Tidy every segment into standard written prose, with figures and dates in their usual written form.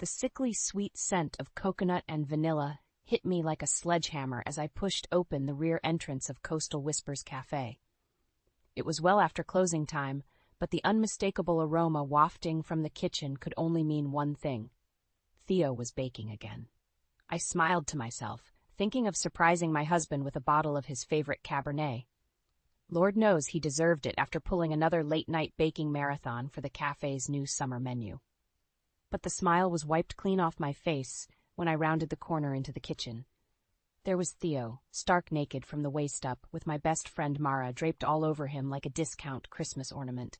The sickly sweet scent of coconut and vanilla hit me like a sledgehammer as I pushed open the rear entrance of Coastal Whispers Cafe. It was well after closing time, but the unmistakable aroma wafting from the kitchen could only mean one thing. Theo was baking again. I smiled to myself, thinking of surprising my husband with a bottle of his favorite Cabernet. Lord knows he deserved it after pulling another late-night baking marathon for the cafe's new summer menu. But the smile was wiped clean off my face when I rounded the corner into the kitchen. There was Theo, stark naked from the waist up, with my best friend Mara draped all over him like a discount Christmas ornament.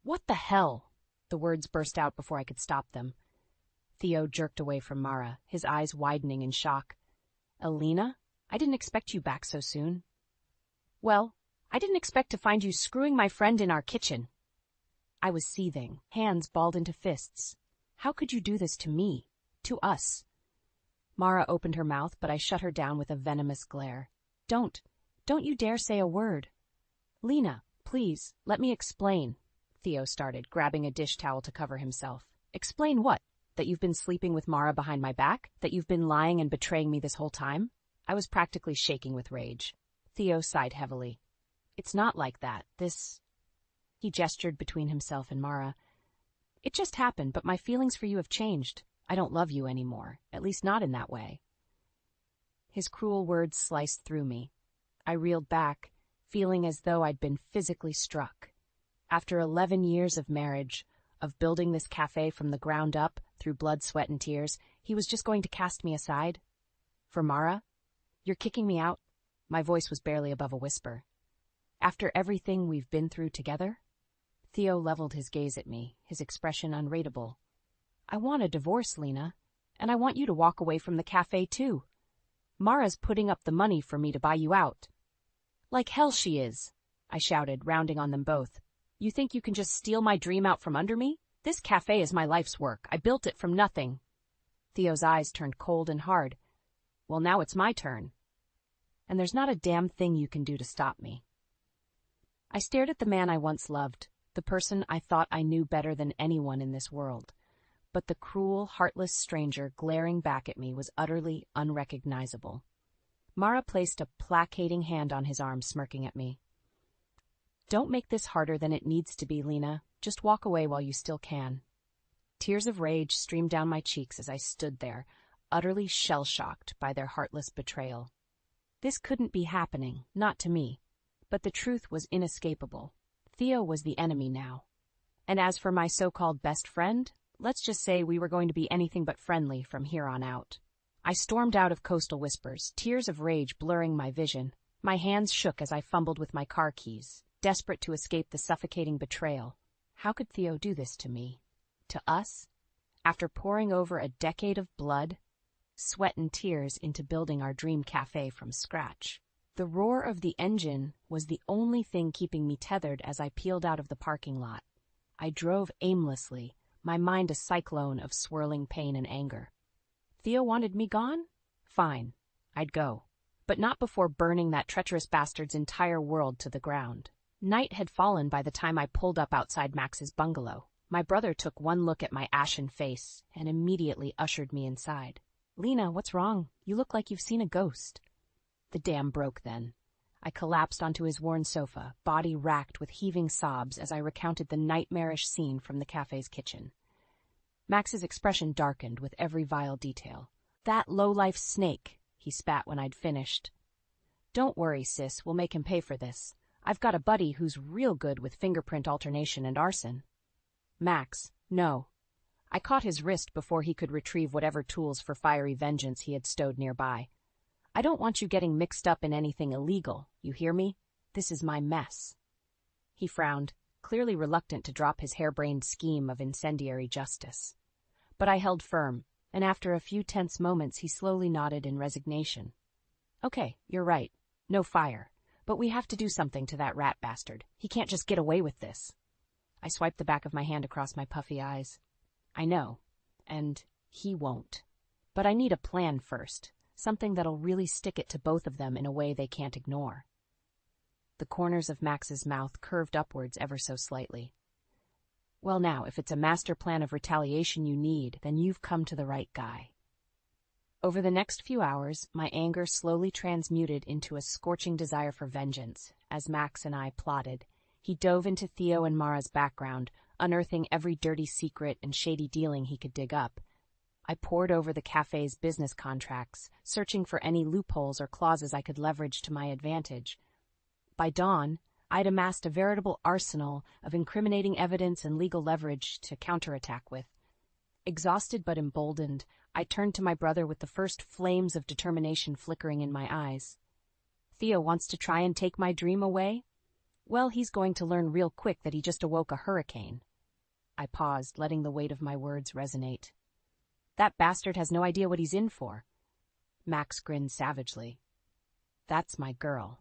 "What the hell?" The words burst out before I could stop them. Theo jerked away from Mara, his eyes widening in shock. "Alina, I didn't expect you back so soon." "Well, I didn't expect to find you screwing my friend in our kitchen." I was seething, hands balled into fists. How could you do this to me? To us? Mara opened her mouth, but I shut her down with a venomous glare. Don't you dare say a word." "Lena, please, let me explain," Theo started, grabbing a dish towel to cover himself. "Explain what? That you've been sleeping with Mara behind my back? That you've been lying and betraying me this whole time?" I was practically shaking with rage. Theo sighed heavily. "It's not like that. He gestured between himself and Mara. "It just happened, but my feelings for you have changed. I don't love you anymore, at least not in that way." His cruel words sliced through me. I reeled back, feeling as though I'd been physically struck. After 11 years of marriage, of building this cafe from the ground up, through blood, sweat, and tears, he was just going to cast me aside? For Mara? You're kicking me out? My voice was barely above a whisper. After everything we've been through together? Theo leveled his gaze at me, his expression unreadable. "I want a divorce, Lena, and I want you to walk away from the cafe too. Mara's putting up the money for me to buy you out." "Like hell she is," I shouted, rounding on them both. "You think you can just steal my dream out from under me? This cafe is my life's work. I built it from nothing." Theo's eyes turned cold and hard. "Well, now it's my turn. And there's not a damn thing you can do to stop me." I stared at the man I once loved, the person I thought I knew better than anyone in this world. But the cruel, heartless stranger glaring back at me was utterly unrecognizable. Mara placed a placating hand on his arm, smirking at me. "Don't make this harder than it needs to be, Lena. Just walk away while you still can." Tears of rage streamed down my cheeks as I stood there, utterly shell-shocked by their heartless betrayal. This couldn't be happening, not to me. But the truth was inescapable. Theo was the enemy now. And as for my so-called best friend, let's just say we were going to be anything but friendly from here on out. I stormed out of Coastal Whispers, tears of rage blurring my vision. My hands shook as I fumbled with my car keys, desperate to escape the suffocating betrayal. How could Theo do this to me? To us? After pouring over a decade of blood, sweat and tears into building our dream cafe from scratch. The roar of the engine was the only thing keeping me tethered as I peeled out of the parking lot. I drove aimlessly, my mind a cyclone of swirling pain and anger. Theo wanted me gone? Fine, I'd go. But not before burning that treacherous bastard's entire world to the ground. Night had fallen by the time I pulled up outside Max's bungalow. My brother took one look at my ashen face and immediately ushered me inside. "Lena, what's wrong? You look like you've seen a ghost." The dam broke then. I collapsed onto his worn sofa, body racked with heaving sobs as I recounted the nightmarish scene from the cafe's kitchen. Max's expression darkened with every vile detail. "That low-life snake," he spat when I'd finished. "Don't worry, sis, we'll make him pay for this. I've got a buddy who's real good with fingerprint alternation and arson." "Max, no." I caught his wrist before he could retrieve whatever tools for fiery vengeance he had stowed nearby. "I don't want you getting mixed up in anything illegal, you hear me? This is my mess." He frowned, clearly reluctant to drop his harebrained scheme of incendiary justice. But I held firm, and after a few tense moments he slowly nodded in resignation. "Okay, you're right. No fire. But we have to do something to that rat bastard. He can't just get away with this." I swiped the back of my hand across my puffy eyes. "I know. And he won't. But I need a plan first. Something that'll really stick it to both of them in a way they can't ignore." The corners of Max's mouth curved upwards ever so slightly. Well now, if it's a master plan of retaliation you need, then you've come to the right guy. Over the next few hours, my anger slowly transmuted into a scorching desire for vengeance. As Max and I plotted, he dove into Theo and Mara's background, unearthing every dirty secret and shady dealing he could dig up. I pored over the cafe's business contracts, searching for any loopholes or clauses I could leverage to my advantage. By dawn, I'd amassed a veritable arsenal of incriminating evidence and legal leverage to counterattack with. Exhausted but emboldened, I turned to my brother with the first flames of determination flickering in my eyes. Theo wants to try and take my dream away? Well, he's going to learn real quick that he just awoke a hurricane. I paused, letting the weight of my words resonate. That bastard has no idea what he's in for. Max grinned savagely. That's my girl.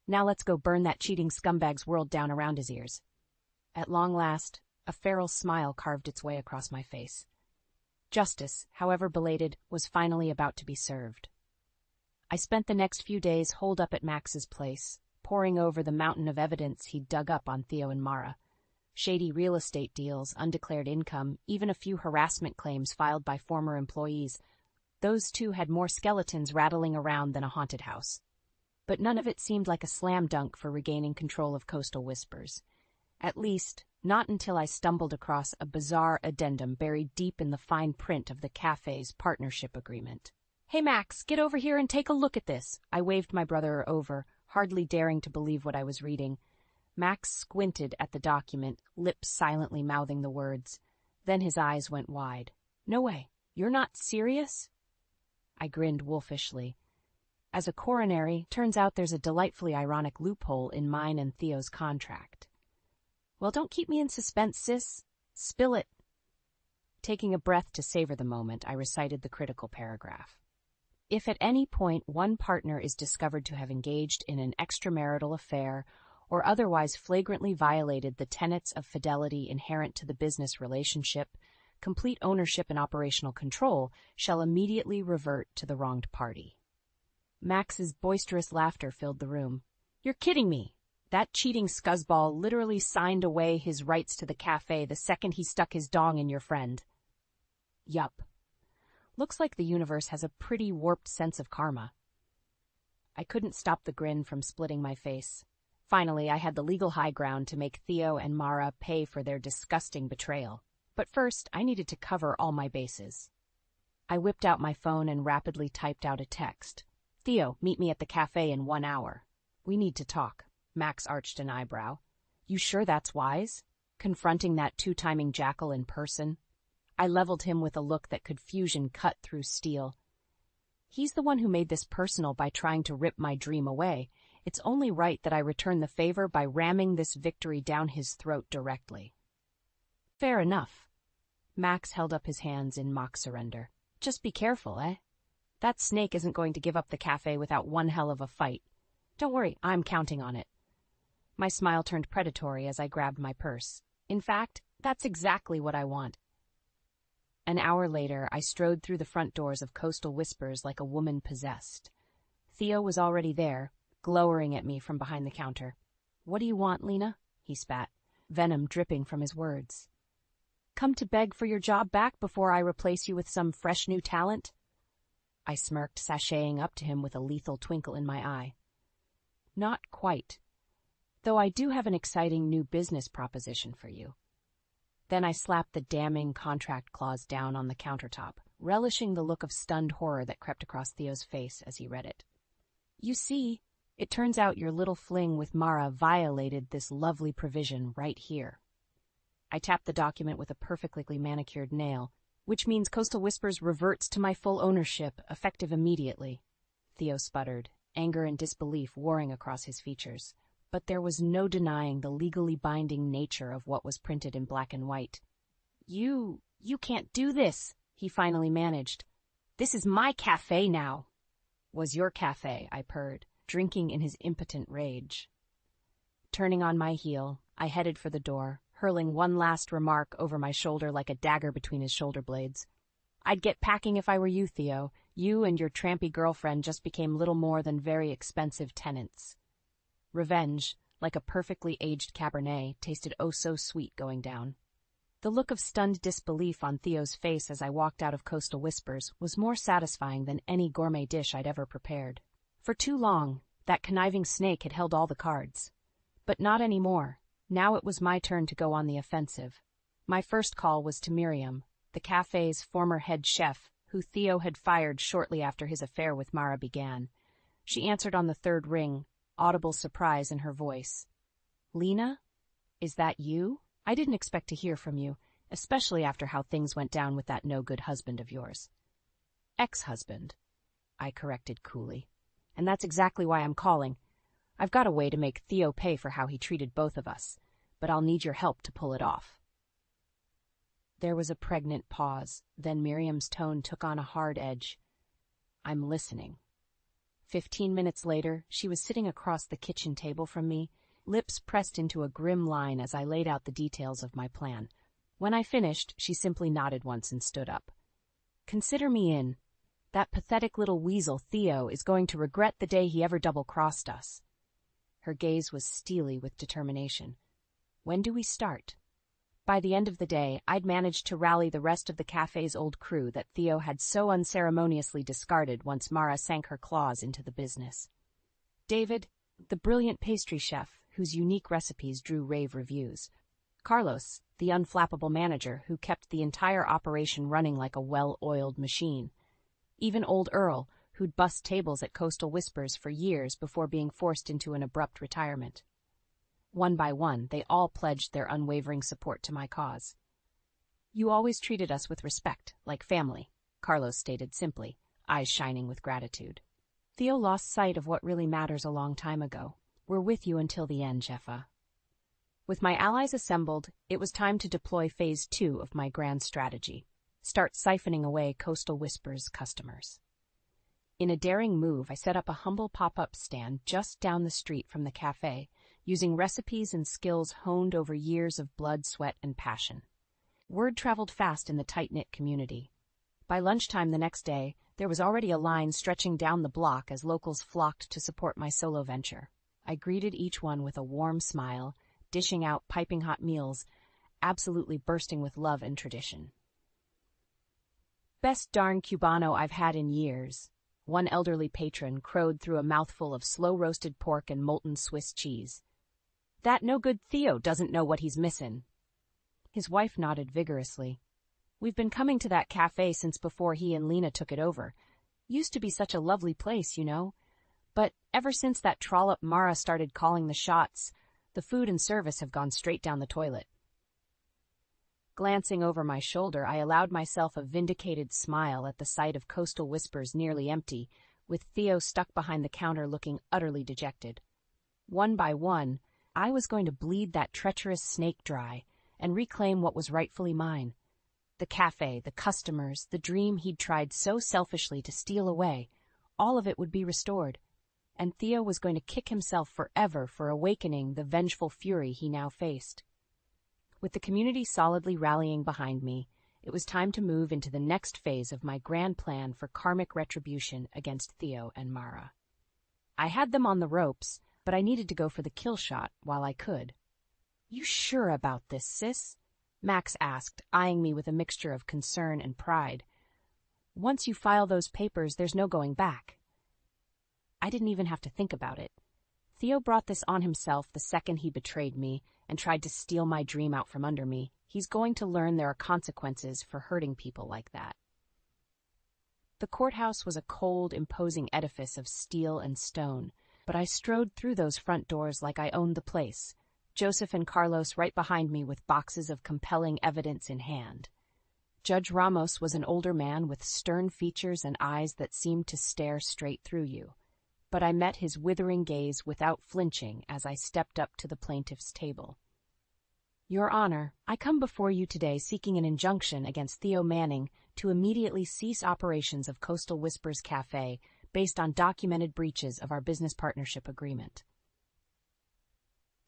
Now let's go burn that cheating scumbag's world down around his ears. At long last, a feral smile carved its way across my face. Justice, however belated, was finally about to be served. I spent the next few days holed up at Max's place, poring over the mountain of evidence he'd dug up on Theo and Mara. Shady real estate deals, undeclared income, even a few harassment claims filed by former employees. Those two had more skeletons rattling around than a haunted house. But none of it seemed like a slam dunk for regaining control of Coastal Whispers. At least, not until I stumbled across a bizarre addendum buried deep in the fine print of the cafe's partnership agreement. "Hey Max, get over here and take a look at this." I waved my brother over, hardly daring to believe what I was reading. Max squinted at the document, lips silently mouthing the words. Then his eyes went wide. "No way. You're not serious?" I grinned wolfishly. As a coronary, turns out there's a delightfully ironic loophole in mine and Theo's contract. "Well, don't keep me in suspense, sis. Spill it." Taking a breath to savor the moment, I recited the critical paragraph. If at any point one partner is discovered to have engaged in an extramarital affair or otherwise flagrantly violated the tenets of fidelity inherent to the business relationship, complete ownership and operational control shall immediately revert to the wronged party. Max's boisterous laughter filled the room. "You're kidding me. That cheating scuzzball literally signed away his rights to the cafe the second he stuck his dong in your friend." "Yup. Looks like the universe has a pretty warped sense of karma." I couldn't stop the grin from splitting my face. Finally, I had the legal high ground to make Theo and Mara pay for their disgusting betrayal. But first, I needed to cover all my bases. I whipped out my phone and rapidly typed out a text. "Theo, meet me at the cafe in 1 hour. We need to talk." Max arched an eyebrow. "You sure that's wise? Confronting that two-timing jackal in person?" I leveled him with a look that could fusion cut through steel. "He's the one who made this personal by trying to rip my dream away. It's only right that I return the favor by ramming this victory down his throat directly." "Fair enough." Max held up his hands in mock surrender. "Just be careful, eh? That snake isn't going to give up the cafe without one hell of a fight. Don't worry, I'm counting on it." My smile turned predatory as I grabbed my purse. In fact, that's exactly what I want. An hour later, I strode through the front doors of Coastal Whispers like a woman possessed. Theo was already there, glowering at me from behind the counter. "What do you want, Lena?" he spat, venom dripping from his words. "Come to beg for your job back before I replace you with some fresh new talent?" I smirked, sashaying up to him with a lethal twinkle in my eye. "Not quite. Though I do have an exciting new business proposition for you." Then I slapped the damning contract clause down on the countertop, relishing the look of stunned horror that crept across Theo's face as he read it. "You see, it turns out your little fling with Mara violated this lovely provision right here." I tapped the document with a perfectly manicured nail, "which means Coastal Whispers reverts to my full ownership, effective immediately." Theo sputtered, anger and disbelief warring across his features. But there was no denying the legally binding nature of what was printed in black and white. You can't do this," he finally managed. "This is my cafe now." "Was your cafe," I purred, drinking in his impotent rage. Turning on my heel, I headed for the door, hurling one last remark over my shoulder like a dagger between his shoulder blades. "I'd get packing if I were you, Theo. You and your trampy girlfriend just became little more than very expensive tenants." Revenge, like a perfectly aged Cabernet, tasted oh so sweet going down. The look of stunned disbelief on Theo's face as I walked out of Coastal Whispers was more satisfying than any gourmet dish I'd ever prepared. For too long, that conniving snake had held all the cards. But not anymore. Now it was my turn to go on the offensive. My first call was to Miriam, the cafe's former head chef, who Theo had fired shortly after his affair with Mara began. She answered on the third ring, audible surprise in her voice. "Lena? Is that you? I didn't expect to hear from you, especially after how things went down with that no-good husband of yours." "Ex-husband," I corrected coolly. "And that's exactly why I'm calling. I've got a way to make Theo pay for how he treated both of us, but I'll need your help to pull it off." There was a pregnant pause, then Miriam's tone took on a hard edge. "I'm listening." 15 minutes later, she was sitting across the kitchen table from me, lips pressed into a grim line as I laid out the details of my plan. When I finished, she simply nodded once and stood up. "Consider me in. That pathetic little weasel, Theo, is going to regret the day he ever double-crossed us." Her gaze was steely with determination. "When do we start?" By the end of the day, I'd managed to rally the rest of the cafe's old crew that Theo had so unceremoniously discarded once Mara sank her claws into the business. David, the brilliant pastry chef, whose unique recipes drew rave reviews. Carlos, the unflappable manager who kept the entire operation running like a well-oiled machine. Even old Earl, who'd bust tables at Coastal Whispers for years before being forced into an abrupt retirement. One by one, they all pledged their unwavering support to my cause. "You always treated us with respect, like family," Carlos stated simply, eyes shining with gratitude. "Theo lost sight of what really matters a long time ago. We're with you until the end, Jeffa." With my allies assembled, it was time to deploy Phase 2 of my grand strategy. Start siphoning away Coastal Whispers customers. In a daring move, I set up a humble pop-up stand just down the street from the cafe, using recipes and skills honed over years of blood, sweat, and passion. Word traveled fast in the tight-knit community. By lunchtime the next day, there was already a line stretching down the block as locals flocked to support my solo venture. I greeted each one with a warm smile, dishing out piping hot meals, absolutely bursting with love and tradition. "Best darn Cubano I've had in years," one elderly patron crowed through a mouthful of slow-roasted pork and molten Swiss cheese. "That no-good Theo doesn't know what he's missin'." His wife nodded vigorously. "We've been coming to that cafe since before he and Lena took it over. Used to be such a lovely place, you know. But ever since that trollop Mara started calling the shots, the food and service have gone straight down the toilet." Glancing over my shoulder, I allowed myself a vindicated smile at the sight of Coastal Whispers nearly empty, with Theo stuck behind the counter looking utterly dejected. One by one, I was going to bleed that treacherous snake dry and reclaim what was rightfully mine. The cafe, the customers, the dream he'd tried so selfishly to steal away, all of it would be restored. And Theo was going to kick himself forever for awakening the vengeful fury he now faced. With the community solidly rallying behind me, it was time to move into the next phase of my grand plan for karmic retribution against Theo and Mara. I had them on the ropes, but I needed to go for the kill shot while I could. "You sure about this, sis?" Max asked, eyeing me with a mixture of concern and pride. "Once you file those papers, there's no going back." I didn't even have to think about it. Theo brought this on himself the second he betrayed me and tried to steal my dream out from under me. He's going to learn there are consequences for hurting people like that. The courthouse was a cold, imposing edifice of steel and stone, but I strode through those front doors like I owned the place, Joseph and Carlos right behind me with boxes of compelling evidence in hand. Judge Ramos was an older man with stern features and eyes that seemed to stare straight through you. But I met his withering gaze without flinching as I stepped up to the plaintiff's table. "Your Honor, I come before you today seeking an injunction against Theo Manning to immediately cease operations of Coastal Whispers Cafe based on documented breaches of our business partnership agreement."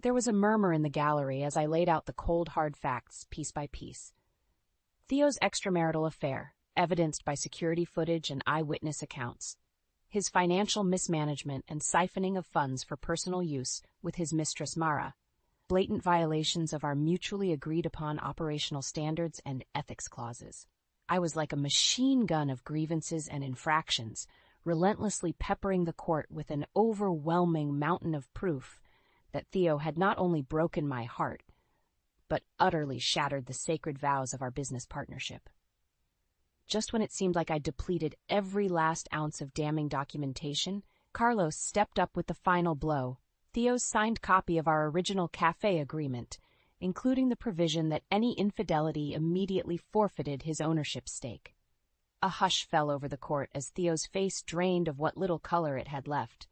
There was a murmur in the gallery as I laid out the cold, hard facts piece by piece. Theo's extramarital affair, evidenced by security footage and eyewitness accounts. His financial mismanagement and siphoning of funds for personal use with his mistress Mara. blatant violations of our mutually agreed-upon operational standards and ethics clauses. I was like a machine gun of grievances and infractions, relentlessly peppering the court with an overwhelming mountain of proof that Theo had not only broken my heart, but utterly shattered the sacred vows of our business partnership. Just when it seemed like I'd depleted every last ounce of damning documentation, Carlos stepped up with the final blow, Theo's signed copy of our original cafe agreement, including the provision that any infidelity immediately forfeited his ownership stake. A hush fell over the court as Theo's face drained of what little color it had left.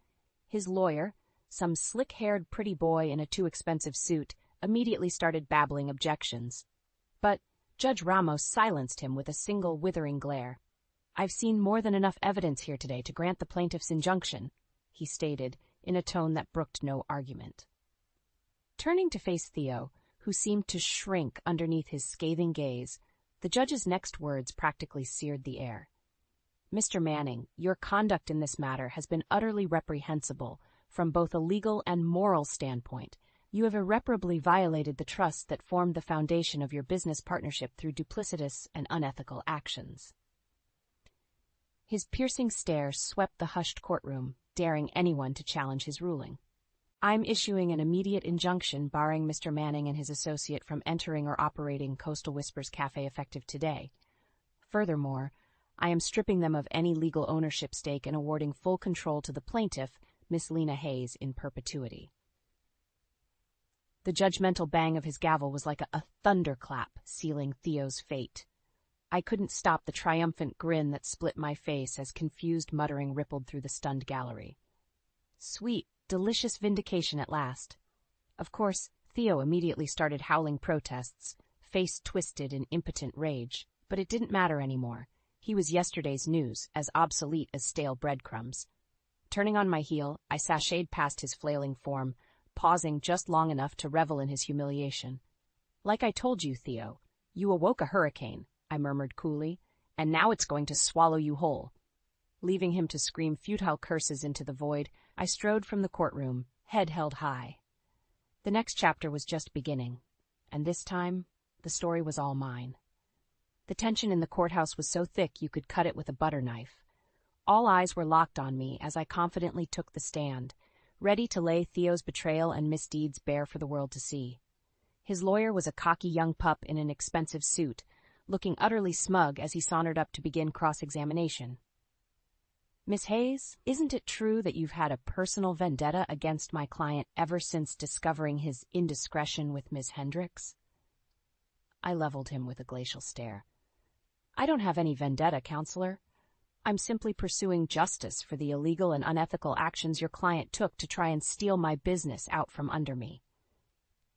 His lawyer, some slick-haired pretty boy in a too-expensive suit, immediately started babbling objections. But Judge Ramos silenced him with a single withering glare. "I've seen more than enough evidence here today to grant the plaintiff's injunction," he stated, in a tone that brooked no argument. Turning to face Theo, who seemed to shrink underneath his scathing gaze, the judge's next words practically seared the air. "Mr. Manning, your conduct in this matter has been utterly reprehensible from both a legal and moral standpoint. You have irreparably violated the trust that formed the foundation of your business partnership through duplicitous and unethical actions." His piercing stare swept the hushed courtroom, daring anyone to challenge his ruling. "I'm issuing an immediate injunction barring Mr. Manning and his associate from entering or operating Coastal Whispers Cafe effective today. Furthermore, I am stripping them of any legal ownership stake and awarding full control to the plaintiff, Miss Lena Hayes, in perpetuity." The judgmental bang of his gavel was like a thunderclap sealing Theo's fate. I couldn't stop the triumphant grin that split my face as confused muttering rippled through the stunned gallery. Sweet, delicious vindication at last. Of course, Theo immediately started howling protests, face twisted in impotent rage, but it didn't matter anymore. He was yesterday's news, as obsolete as stale breadcrumbs. Turning on my heel, I sashayed past his flailing form, pausing just long enough to revel in his humiliation. "Like I told you, Theo, you awoke a hurricane," I murmured coolly, "and now it's going to swallow you whole." Leaving him to scream futile curses into the void, I strode from the courtroom, head held high. The next chapter was just beginning, and this time, the story was all mine. The tension in the courthouse was so thick you could cut it with a butter knife. All eyes were locked on me as I confidently took the stand, ready to lay Theo's betrayal and misdeeds bare for the world to see. His lawyer was a cocky young pup in an expensive suit, looking utterly smug as he sauntered up to begin cross-examination. "Miss Hayes, isn't it true that you've had a personal vendetta against my client ever since discovering his indiscretion with Miss Hendricks?" I leveled him with a glacial stare. "I don't have any vendetta, counselor. I'm simply pursuing justice for the illegal and unethical actions your client took to try and steal my business out from under me."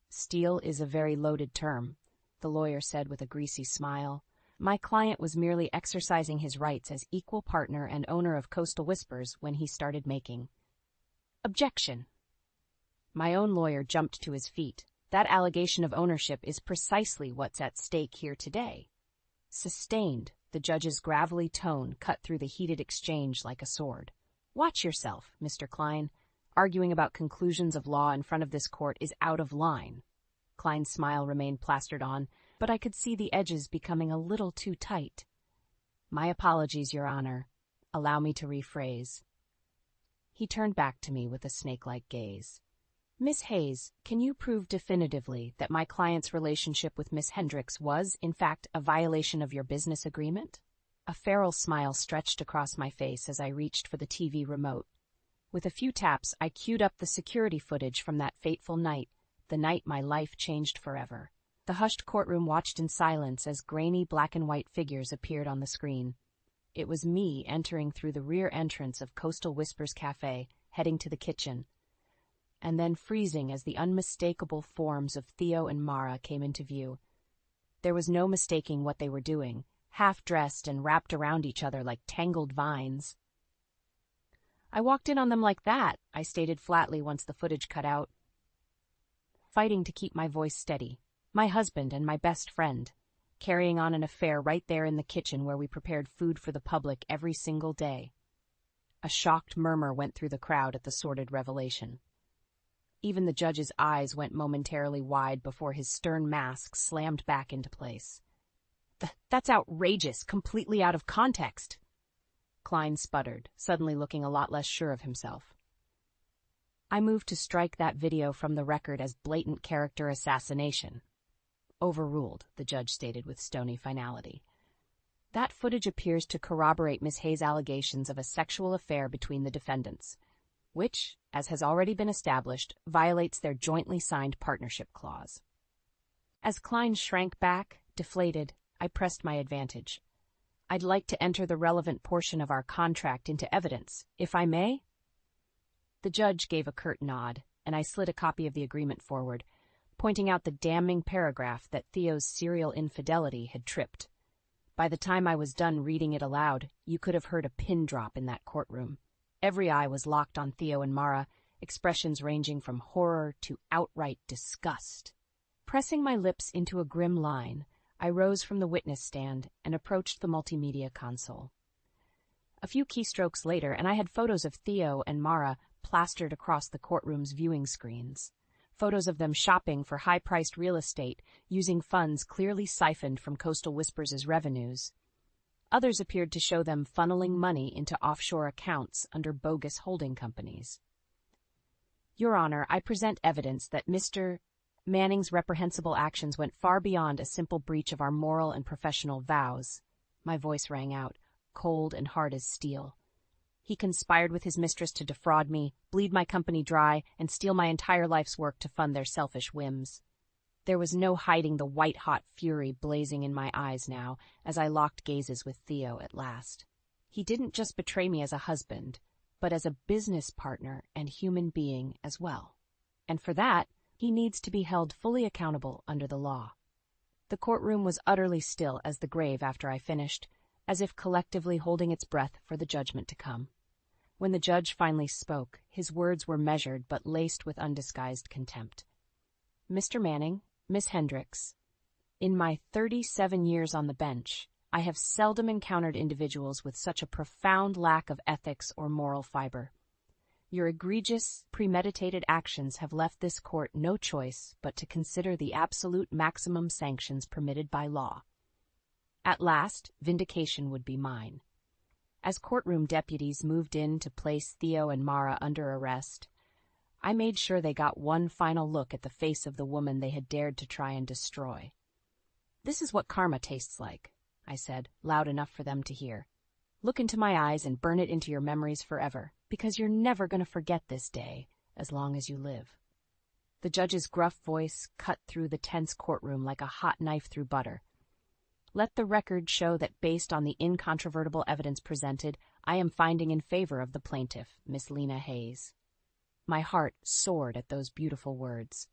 "Steal is a very loaded term," the lawyer said with a greasy smile. "My client was merely exercising his rights as equal partner and owner of Coastal Whispers when he started making." "Objection!" My own lawyer jumped to his feet. "That allegation of ownership is precisely what's at stake here today." Sustained, the judge's gravelly tone cut through the heated exchange like a sword. "Watch yourself, Mr. Klein. Arguing about conclusions of law in front of this court is out of line." Klein's smile remained plastered on, but I could see the edges becoming a little too tight. "My apologies, Your Honor. Allow me to rephrase." He turned back to me with a snake-like gaze. "Miss Hayes, can you prove definitively that my client's relationship with Miss Hendricks was, in fact, a violation of your business agreement?" A feral smile stretched across my face as I reached for the TV remote. With a few taps, I queued up the security footage from that fateful night, the night my life changed forever. The hushed courtroom watched in silence as grainy black-and-white figures appeared on the screen. It was me entering through the rear entrance of Coastal Whispers Cafe, heading to the kitchen, and then freezing as the unmistakable forms of Theo and Mara came into view. There was no mistaking what they were doing, half-dressed and wrapped around each other like tangled vines. "I walked in on them like that," I stated flatly once the footage cut out, fighting to keep my voice steady. "My husband and my best friend, carrying on an affair right there in the kitchen where we prepared food for the public every single day." A shocked murmur went through the crowd at the sordid revelation. Even the judge's eyes went momentarily wide before his stern mask slammed back into place. That's outrageous, completely out of context. Klein sputtered, suddenly looking a lot less sure of himself. I moved to strike that video from the record as blatant character assassination. Overruled, the judge stated with stony finality. That footage appears to corroborate Miss Hayes' allegations of a sexual affair between the defendants, which, as has already been established, violates their jointly signed partnership clause. As Klein shrank back, deflated, I pressed my advantage. I'd like to enter the relevant portion of our contract into evidence, if I may? The judge gave a curt nod, and I slid a copy of the agreement forward, pointing out the damning paragraph that Theo's serial infidelity had tripped. By the time I was done reading it aloud, you could have heard a pin drop in that courtroom. Every eye was locked on Theo and Mara, expressions ranging from horror to outright disgust. Pressing my lips into a grim line, I rose from the witness stand and approached the multimedia console. A few keystrokes later, and I had photos of Theo and Mara plastered across the courtroom's viewing screens. Photos of them shopping for high-priced real estate, using funds clearly siphoned from Coastal Whispers' revenues. Others appeared to show them funneling money into offshore accounts under bogus holding companies. Your Honor, I present evidence that Mr. Manning's reprehensible actions went far beyond a simple breach of our moral and professional vows. My voice rang out, cold and hard as steel. He conspired with his mistress to defraud me, bleed my company dry, and steal my entire life's work to fund their selfish whims. There was no hiding the white-hot fury blazing in my eyes now, as I locked gazes with Theo at last. He didn't just betray me as a husband, but as a business partner and human being as well. And for that, he needs to be held fully accountable under the law. The courtroom was utterly still as the grave after I finished, as if collectively holding its breath for the judgment to come. When the judge finally spoke, his words were measured but laced with undisguised contempt. Mr. Manning, Miss Hendricks, in my 37 years on the bench, I have seldom encountered individuals with such a profound lack of ethics or moral fiber. Your egregious, premeditated actions have left this court no choice but to consider the absolute maximum sanctions permitted by law. At last, vindication would be mine. As courtroom deputies moved in to place Theo and Mara under arrest, I made sure they got one final look at the face of the woman they had dared to try and destroy. This is what karma tastes like, I said, loud enough for them to hear. Look into my eyes and burn it into your memories forever, because you're never going to forget this day as long as you live. The judge's gruff voice cut through the tense courtroom like a hot knife through butter. Let the record show that based on the incontrovertible evidence presented, I am finding in favor of the plaintiff, Miss Lena Hayes. My heart soared at those beautiful words.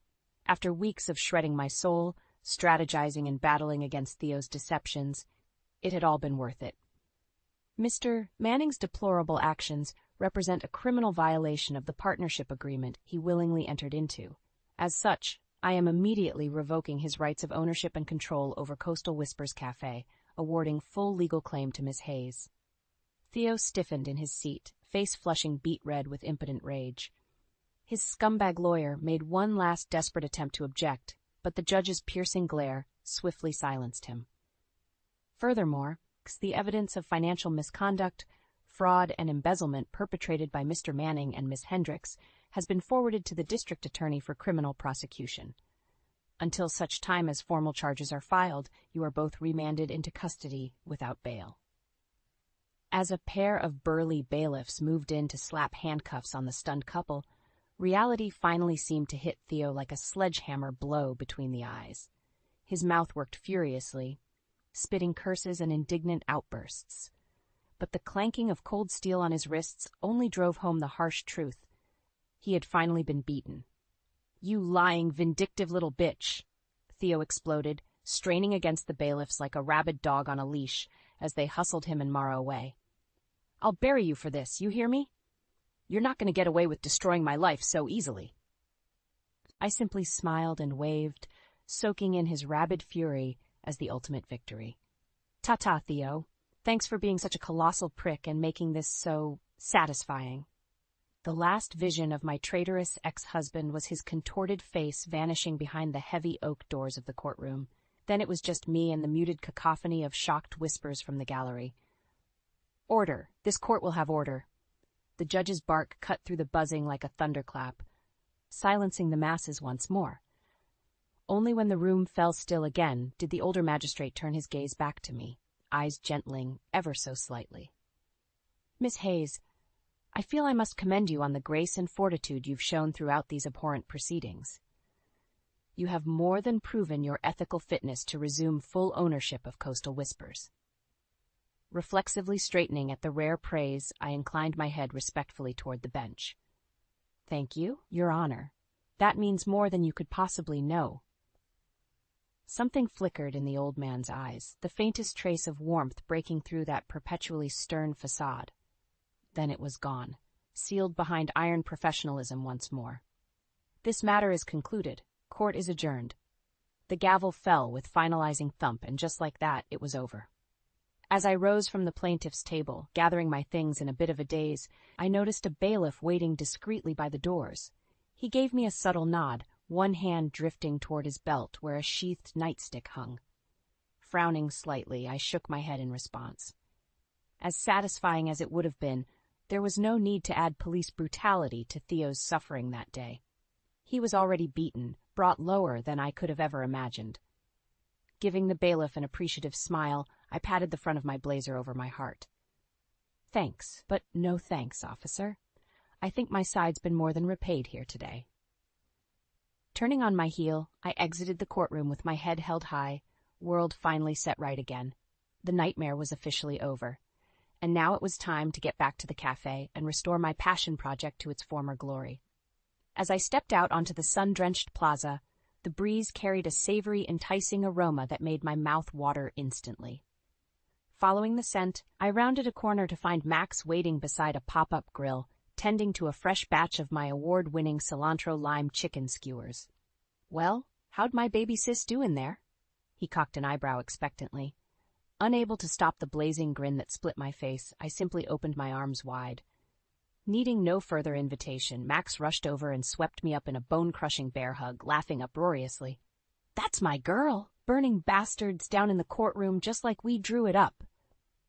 After weeks of shredding my soul, strategizing and battling against Theo's deceptions, it had all been worth it. Mr. Manning's deplorable actions represent a criminal violation of the partnership agreement he willingly entered into. As such, I am immediately revoking his rights of ownership and control over Coastal Whispers Cafe, awarding full legal claim to Miss Hayes. Theo stiffened in his seat, face flushing beet red with impotent rage. His scumbag lawyer made one last desperate attempt to object, but the judge's piercing glare swiftly silenced him. Furthermore, the evidence of financial misconduct, fraud, and embezzlement perpetrated by Mr. Manning and Miss Hendricks has been forwarded to the district attorney for criminal prosecution. Until such time as formal charges are filed, you are both remanded into custody without bail. As a pair of burly bailiffs moved in to slap handcuffs on the stunned couple, reality finally seemed to hit Theo like a sledgehammer blow between the eyes. His mouth worked furiously, spitting curses and indignant outbursts. But the clanking of cold steel on his wrists only drove home the harsh truth. He had finally been beaten. "You lying, vindictive little bitch," Theo exploded, straining against the bailiffs like a rabid dog on a leash as they hustled him and Mara away. "I'll bury you for this, you hear me? You're not going to get away with destroying my life so easily." I simply smiled and waved, soaking in his rabid fury as the ultimate victory. "Ta-ta, Theo. Thanks for being such a colossal prick and making this so satisfying." The last vision of my traitorous ex-husband was his contorted face vanishing behind the heavy oak doors of the courtroom. Then it was just me and the muted cacophony of shocked whispers from the gallery. "Order! This court will have order." The judge's bark cut through the buzzing like a thunderclap, silencing the masses once more. Only when the room fell still again did the older magistrate turn his gaze back to me, eyes gentling ever so slightly. "Miss Hayes, I feel I must commend you on the grace and fortitude you've shown throughout these abhorrent proceedings. You have more than proven your ethical fitness to resume full ownership of Coastal Whispers." Reflexively straightening at the rare praise, I inclined my head respectfully toward the bench. "Thank you, Your Honor. That means more than you could possibly know." Something flickered in the old man's eyes, the faintest trace of warmth breaking through that perpetually stern facade. Then it was gone, sealed behind iron professionalism once more. "This matter is concluded. Court is adjourned." The gavel fell with finalizing thump, and just like that, it was over. As I rose from the plaintiff's table, gathering my things in a bit of a daze, I noticed a bailiff waiting discreetly by the doors. He gave me a subtle nod, one hand drifting toward his belt where a sheathed nightstick hung. Frowning slightly, I shook my head in response. As satisfying as it would have been, there was no need to add police brutality to Theo's suffering that day. He was already beaten, brought lower than I could have ever imagined. Giving the bailiff an appreciative smile, I patted the front of my blazer over my heart. "Thanks, but no thanks, officer. I think my side's been more than repaid here today." Turning on my heel, I exited the courtroom with my head held high, world finally set right again. The nightmare was officially over, and now it was time to get back to the cafe and restore my passion project to its former glory. As I stepped out onto the sun-drenched plaza, the breeze carried a savory, enticing aroma that made my mouth water instantly. Following the scent, I rounded a corner to find Max waiting beside a pop-up grill, tending to a fresh batch of my award-winning cilantro lime chicken skewers. "Well, how'd my baby sis do in there?" He cocked an eyebrow expectantly. Unable to stop the blazing grin that split my face, I simply opened my arms wide. Needing no further invitation, Max rushed over and swept me up in a bone-crushing bear hug, laughing uproariously. "That's my girl! Burning bastards down in the courtroom just like we drew it up."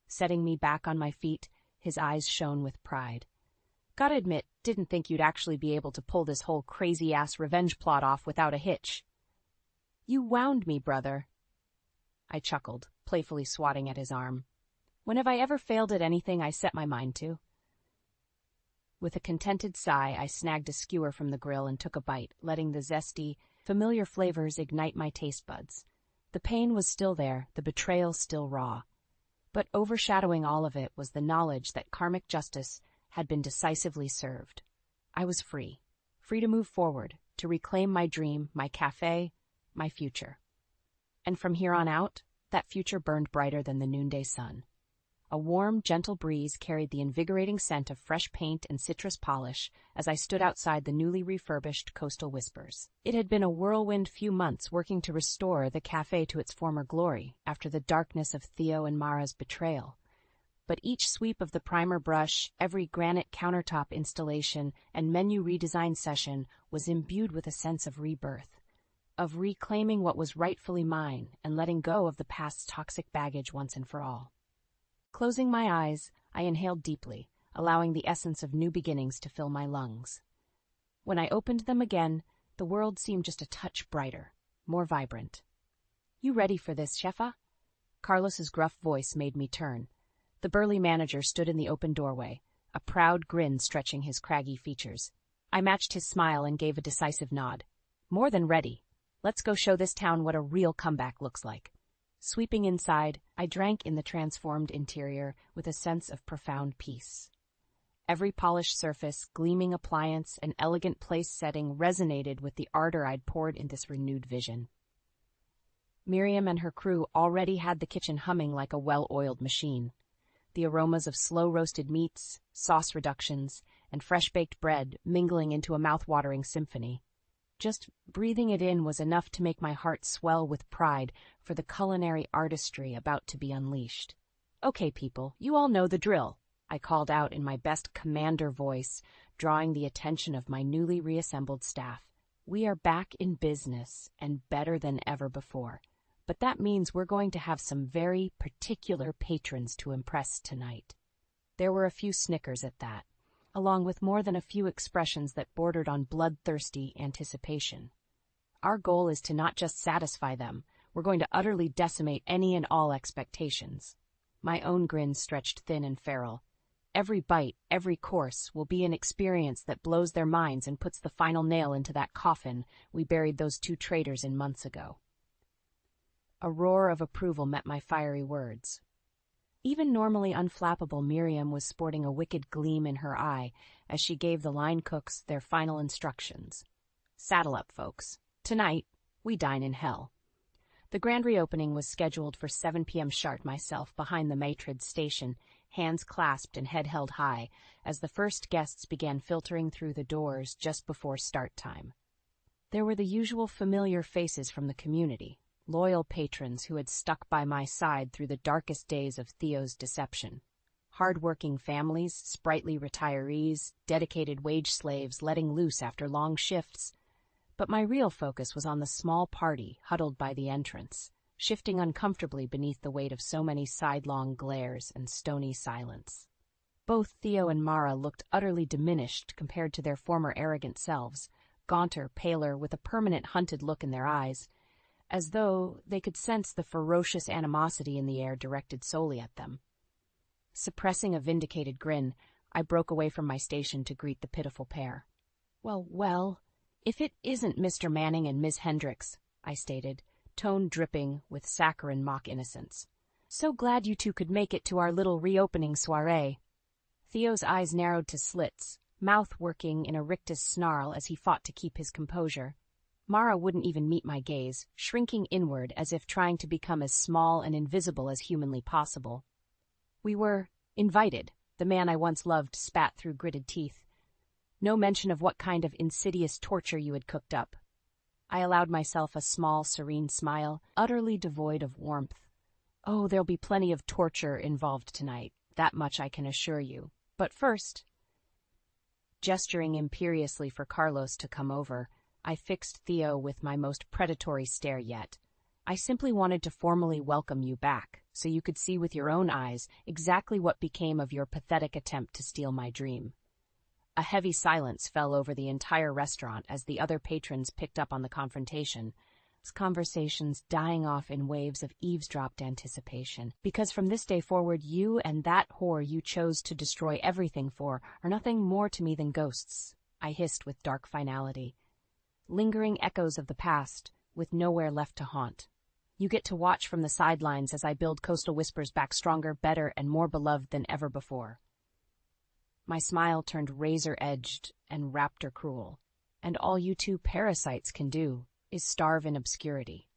Setting me back on my feet, his eyes shone with pride. "Gotta admit, didn't think you'd actually be able to pull this whole crazy-ass revenge plot off without a hitch." "You wound me, brother." I chuckled, playfully swatting at his arm. "When have I ever failed at anything I set my mind to?" With a contented sigh, I snagged a skewer from the grill and took a bite, letting the zesty, familiar flavors ignite my taste buds. The pain was still there, the betrayal still raw. But overshadowing all of it was the knowledge that karmic justice had been decisively served. I was free to move forward, to reclaim my dream, my cafe, my future. And from here on out, that future burned brighter than the noonday sun. A warm, gentle breeze carried the invigorating scent of fresh paint and citrus polish as I stood outside the newly refurbished Coastal Whispers. It had been a whirlwind few months working to restore the cafe to its former glory after the darkness of Theo and Mara's betrayal. But each sweep of the primer brush, every granite countertop installation, and menu redesign session was imbued with a sense of rebirth, of reclaiming what was rightfully mine and letting go of the past's toxic baggage once and for all. Closing my eyes, I inhaled deeply, allowing the essence of new beginnings to fill my lungs. When I opened them again, the world seemed just a touch brighter, more vibrant. "You ready for this, Shefa?" Carlos's gruff voice made me turn. The burly manager stood in the open doorway, a proud grin stretching his craggy features. I matched his smile and gave a decisive nod. "More than ready. Let's go show this town what a real comeback looks like." Sweeping inside, I drank in the transformed interior with a sense of profound peace. Every polished surface, gleaming appliance, and elegant place setting resonated with the ardor I'd poured in this renewed vision. Miriam and her crew already had the kitchen humming like a well-oiled machine. The aromas of slow-roasted meats, sauce reductions, and fresh-baked bread mingling into a mouth-watering symphony. Just breathing it in was enough to make my heart swell with pride for the culinary artistry about to be unleashed. "Okay, people, you all know the drill. I called out in my best commander voice, drawing the attention of my newly reassembled staff. We are back in business, and better than ever before. But that means we're going to have some very particular patrons to impress tonight. There were a few snickers at that, along with more than a few expressions that bordered on bloodthirsty anticipation. Our goal is to not just satisfy them, we're going to utterly decimate any and all expectations. My own grin stretched thin and feral. Every bite, every course, will be an experience that blows their minds and puts the final nail into that coffin we buried those two traitors in months ago. A roar of approval met my fiery words. Even normally unflappable Miriam was sporting a wicked gleam in her eye as she gave the line cooks their final instructions. Saddle up, folks. Tonight, we dine in hell. The grand reopening was scheduled for 7 p.m. sharp, myself behind the matrid station, hands clasped and head held high, as the first guests began filtering through the doors just before start time. There were the usual familiar faces from the community, loyal patrons who had stuck by my side through the darkest days of Theo's deception. Hard-working families, sprightly retirees, dedicated wage slaves letting loose after long shifts. But my real focus was on the small party huddled by the entrance, shifting uncomfortably beneath the weight of so many sidelong glares and stony silence. Both Theo and Mara looked utterly diminished compared to their former arrogant selves, gaunter, paler, with a permanent hunted look in their eyes, as though they could sense the ferocious animosity in the air directed solely at them. Suppressing a vindicated grin, I broke away from my station to greet the pitiful pair. Well, if it isn't Mr. Manning and Miss Hendricks, I stated, tone dripping with saccharine mock innocence. So glad you two could make it to our little reopening soiree. Theo's eyes narrowed to slits, mouth working in a rictus snarl as he fought to keep his composure. Mara wouldn't even meet my gaze, shrinking inward as if trying to become as small and invisible as humanly possible. We were invited, the man I once loved spat through gritted teeth. No mention of what kind of insidious torture you had cooked up. I allowed myself a small, serene smile, utterly devoid of warmth. Oh, there'll be plenty of torture involved tonight, that much I can assure you. But first, gesturing imperiously for Carlos to come over, I fixed Theo with my most predatory stare yet. I simply wanted to formally welcome you back, so you could see with your own eyes exactly what became of your pathetic attempt to steal my dream. A heavy silence fell over the entire restaurant as the other patrons picked up on the confrontation, conversations dying off in waves of eavesdropped anticipation. Because from this day forward, you and that whore you chose to destroy everything for are nothing more to me than ghosts, I hissed with dark finality. Lingering echoes of the past, with nowhere left to haunt. You get to watch from the sidelines as I build Coastal Whispers back stronger, better, and more beloved than ever before. My smile turned razor-edged and raptor cruel, and all you two parasites can do is starve in obscurity.